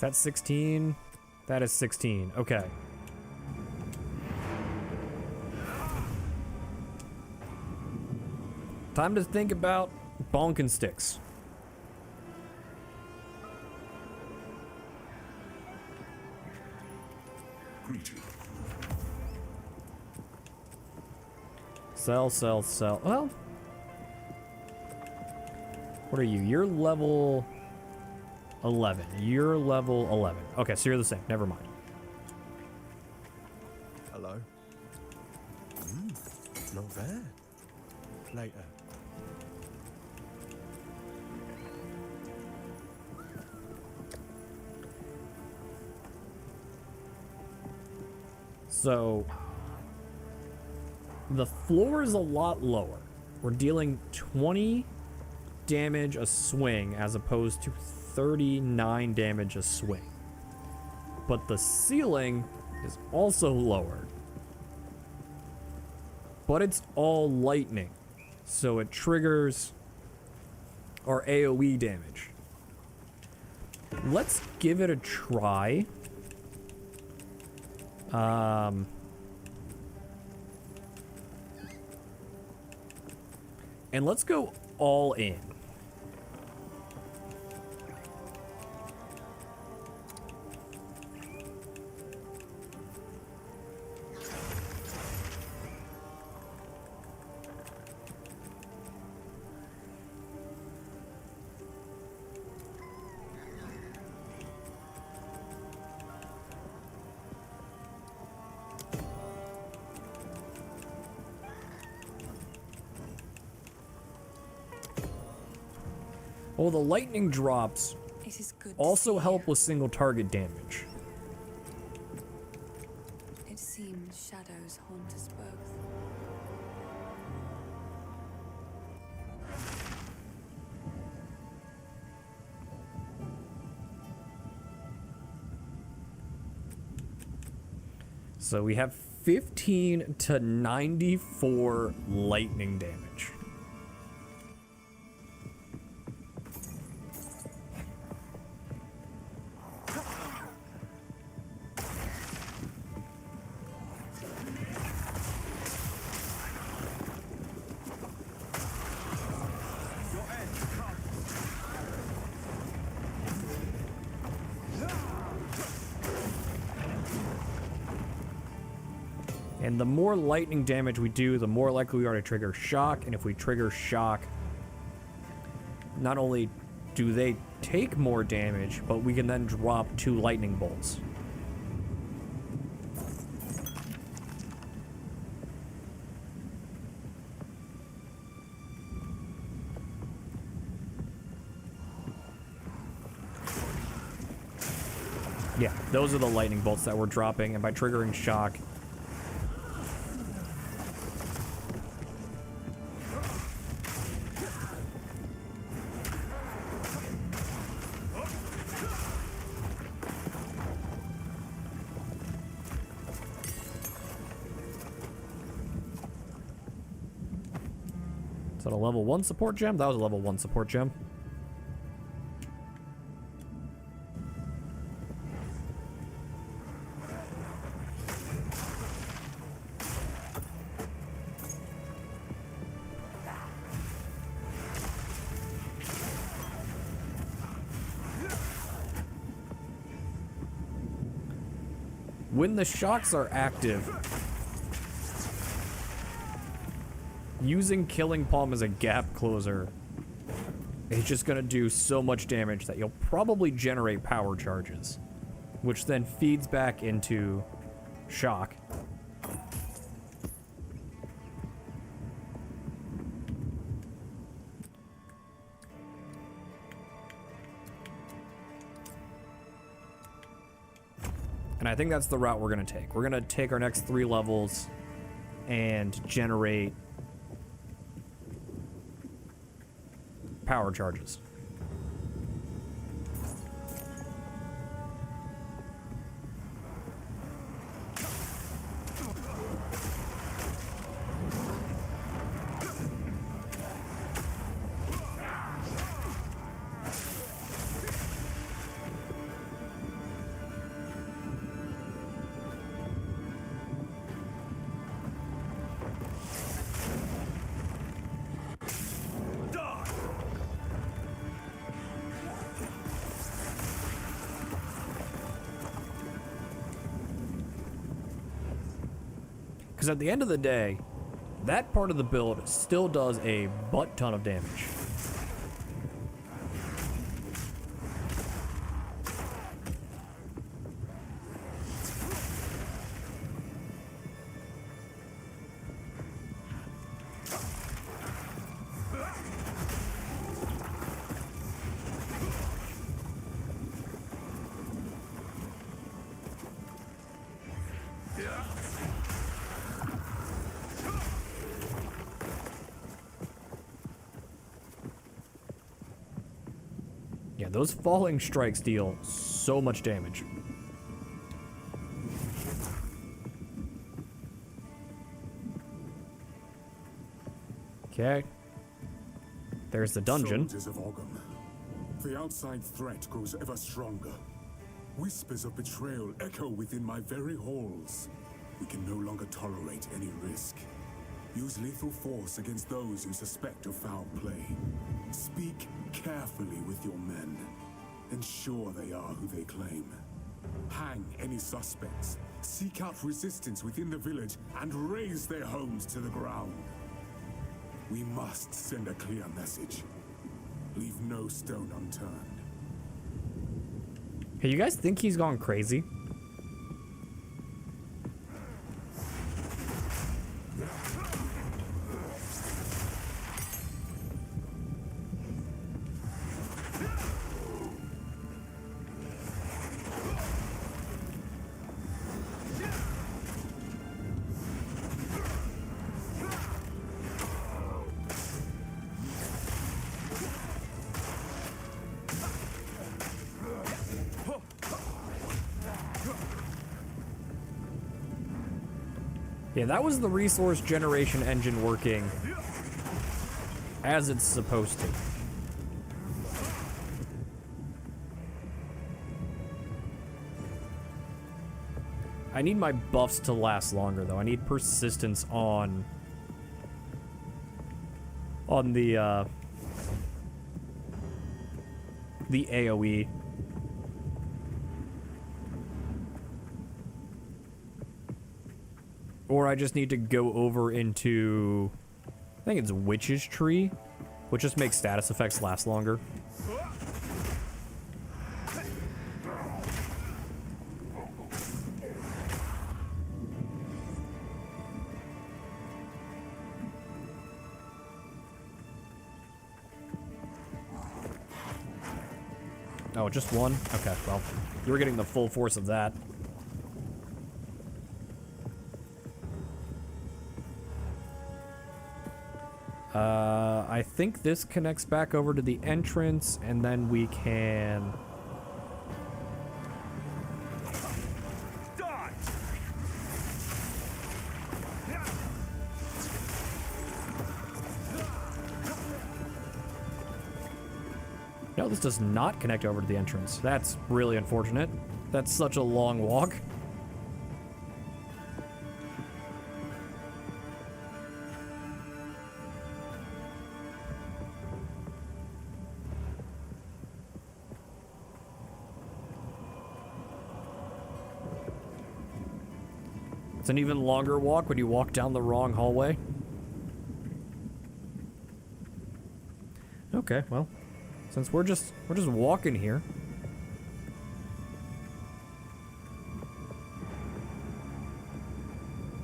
that 16? That is 16. Okay. Time to think about bonking sticks. Sell, sell, sell. Well, what are you? You're level 11. You're level 11. Okay, so you're the same. Never mind. Hello. Not bad. Later. So the floor is a lot lower. We're dealing 20 damage a swing as opposed to 39 damage a swing. But the ceiling is also lower. But it's all lightning. So it triggers our AoE damage. Let's give it a try. And let's go all in. Well, the lightning drops also help with single target damage. It seems shadows haunt us both. So we have 15 to 94 lightning damage. And the more lightning damage we do, the more likely we are to trigger shock. And if we trigger shock, not only do they take more damage, but we can then drop 2 lightning bolts. Yeah, those are the lightning bolts that we're dropping, and by triggering shock, is that a level 1 support gem? That was a level 1 support gem. When the shocks are active, using Killing Palm as a gap closer is just going to do so much damage that you'll probably generate power charges, which then feeds back into shock. And I think that's the route we're going to take. We're going to take our next 3 levels and generate power charges. Because at the end of the day, that part of the build still does a butt ton of damage. Yeah, those falling strikes deal so much damage. Okay. There's the dungeon. Soldiers of Ogham. The outside threat grows ever stronger. Whispers of betrayal echo within my very halls. We can no longer tolerate any risk. Use lethal force against those you suspect of foul play. Speak carefully with your men. Ensure they are who they claim. Hang any suspects. Seek out resistance within the village and raze their homes to the ground. We must send a clear message. Leave no stone unturned. Hey, you guys think he's gone crazy? Yeah, that was the resource generation engine working as it's supposed to. I need my buffs to last longer, though. I need persistence on the AoE. Or I just need to go over into, I think it's Witch's Tree, which just makes status effects last longer. Oh, just one? Okay, well, you're getting the full force of that. I think this connects back over to the entrance, and then we can... No, this does not connect over to the entrance. That's really unfortunate. That's such a long walk. It's an even longer walk when you walk down the wrong hallway. Okay, well, since we're just walking here.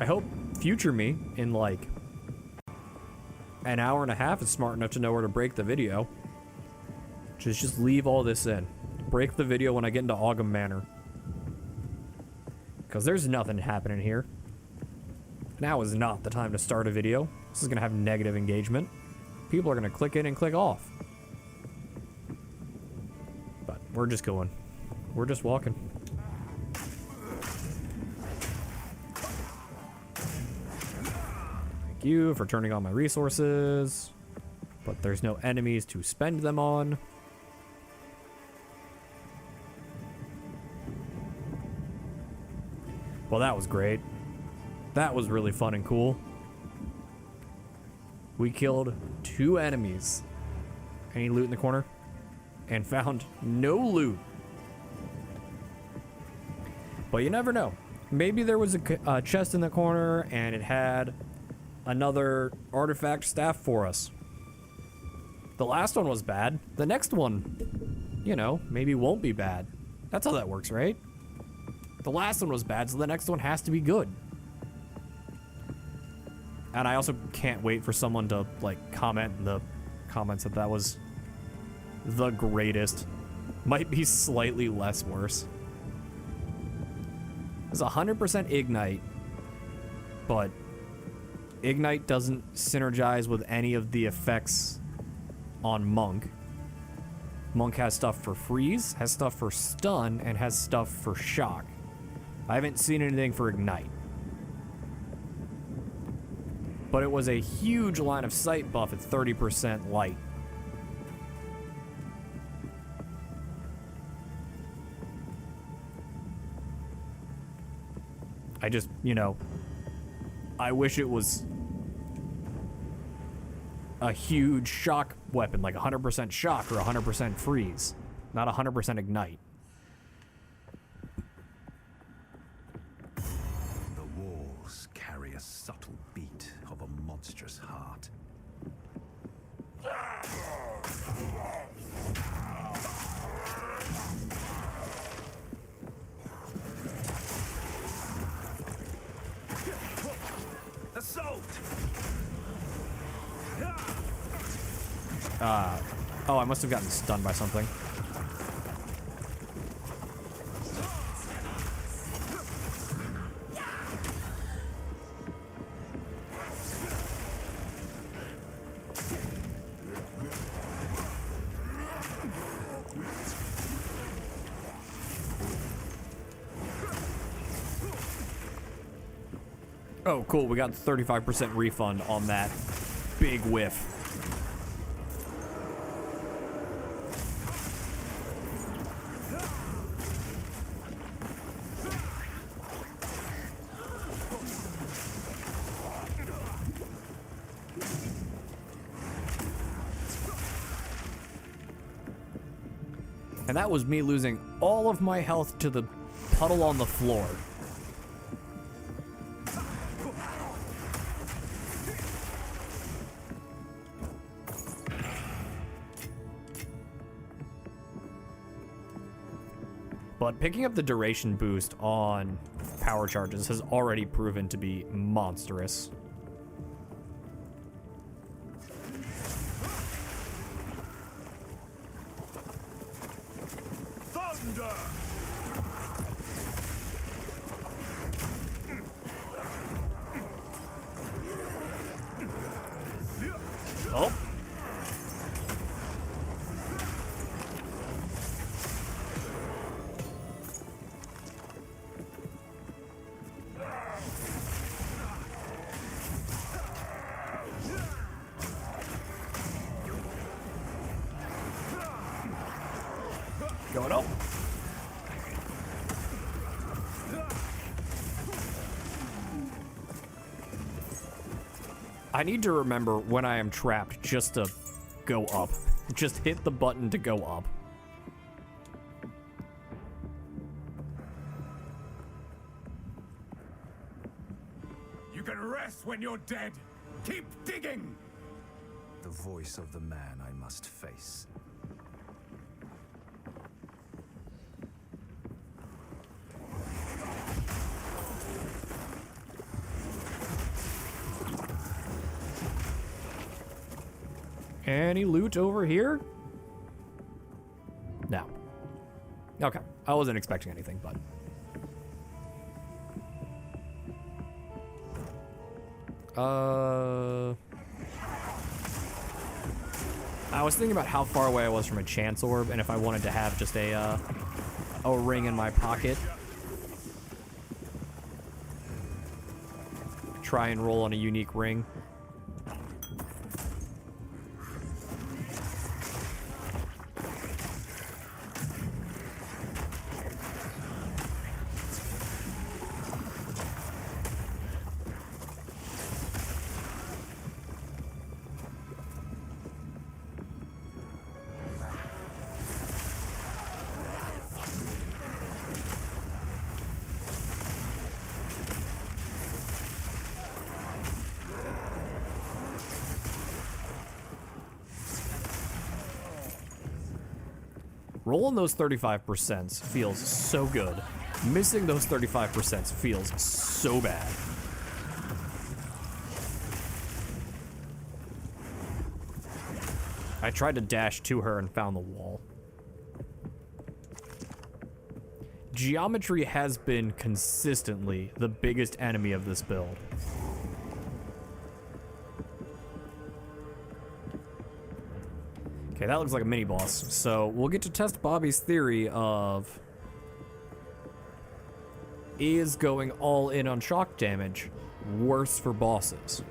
I hope future me in like an hour and a half is smart enough to know where to break the video. Just leave all this in. Break the video when I get into Ogham Manor. Because there's nothing happening here. Now is not the time to start a video. This is going to have negative engagement. People are going to click in and click off. But we're just going. We're just walking. Thank you for turning on my resources. But there's no enemies to spend them on. Well, that was great. That was really fun and cool. We killed 2 enemies. Any loot in the corner? And found no loot. But you never know. maybe there was a chest in the corner and it had another artifact staff for us. The last one was bad. The next one, you know, maybe won't be bad. That's how that works, right? The last one was bad, so the next one has to be good. And I also can't wait for someone to, like, comment in the comments that that was the greatest. Might be slightly less worse. It's 100% Ignite, but Ignite doesn't synergize with any of the effects on Monk. Monk has stuff for freeze, has stuff for stun, and has stuff for shock. I haven't seen anything for Ignite. But it was a huge line of sight buff at 30% light. I just, you know, I wish it was a huge shock weapon, like 100% shock or 100% freeze, not 100% ignite. The walls carry a subtle beat of a monstrous heart. Assault! Oh, I must have gotten stunned by something. Oh, cool. We got 35% refund on that big whiff. And that was me losing all of my health to the puddle on the floor. But picking up the duration boost on power charges has already proven to be monstrous. Thunder! Oh. Going up. I need to remember when I am trapped just to go up. Just hit the button to go up. You can rest when you're dead. Keep digging. The voice of the man I must face. Any loot over here? No. Okay. I wasn't expecting anything, but... I was thinking about how far away I was from a chance orb, and if I wanted to have just a ring in my pocket. Try and roll on a unique ring. Rolling those 35% feels so good. Missing those 35% feels so bad. I tried to dash to her and found the wall. Geometry has been consistently the biggest enemy of this build. Okay, that looks like a mini boss. So we'll get to test Bobby's theory of, is going all in on shock damage worse for bosses?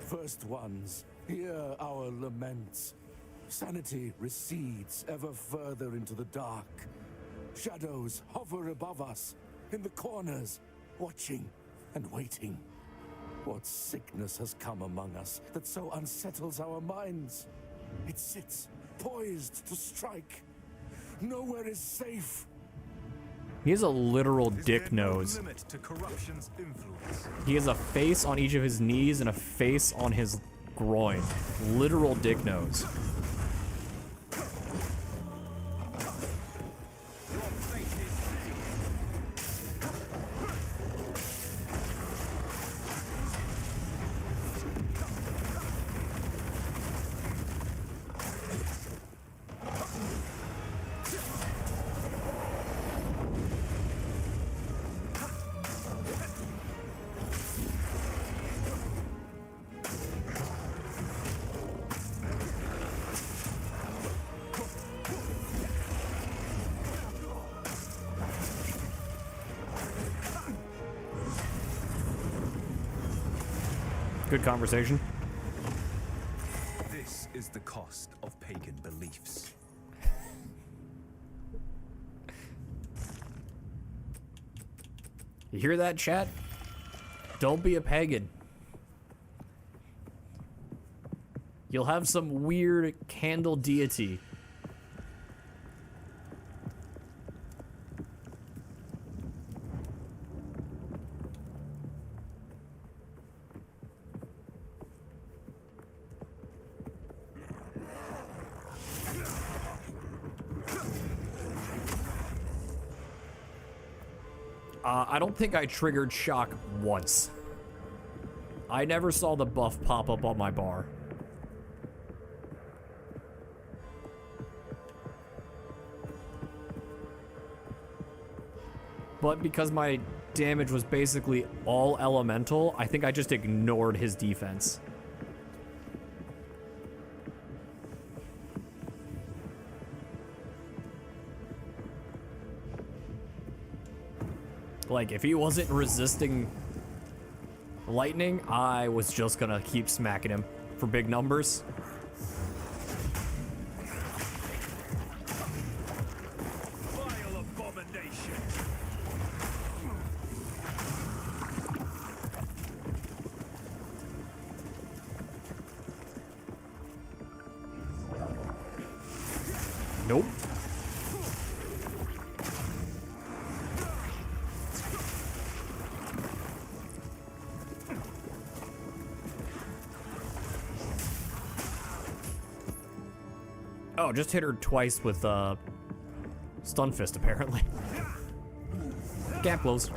First ones, hear our laments. Sanity recedes ever further into the dark. Shadows hover above us, in the corners, watching and waiting. What sickness has come among us that so unsettles our minds? It sits, poised to strike. Nowhere is safe. He has a literal dick nose. Limit to corruption's influence. He has a face on each of his knees and a face on his groin. Literal dick nose. Good conversation. This is the cost of pagan beliefs. You hear that, chat? Don't be a pagan. You'll have some weird candle deity. I don't think I triggered shock once. I never saw the buff pop up on my bar. But because my damage was basically all elemental, I think I just ignored his defense. Like, if he wasn't resisting lightning, I was just gonna keep smacking him for big numbers. Vile abomination. Nope. Oh, just hit her twice with Stun Fist, apparently. Gap blows.